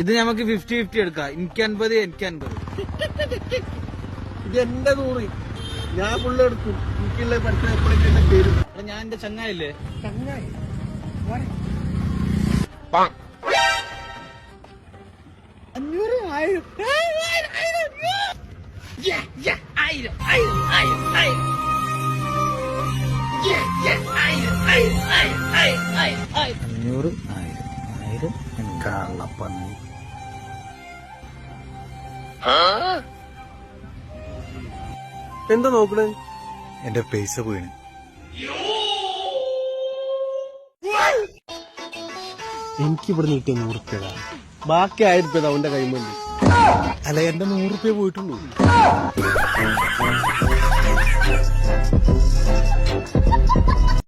ഇത് നമുക്ക് 50-50 എടുക്കാം. എനിക്ക് 50, എനിക്ക് 50. ഇത് എന്റെ 100. ഞാൻ ഫുള്ള് എടുക്കും. എനിക്കുള്ള പഠിത്തം എപ്പോഴെങ്കിലും തരും. ഞാൻ എന്റെ ചങ്ങായില്ലേ? ചങ്ങായി 500, 1000 കള്ളപ്പന്നി. എന്താ നോക്കണേ? എന്റെ പൈസ പോയിന്. എനിക്കിവിടെ നീട്ടിയ 100 രൂപ, ബാക്കി 1000 രൂപ അവന്റെ കൈമല്ലി. അല്ല, എന്റെ 100 രൂപ പോയിട്ടുള്ളൂ.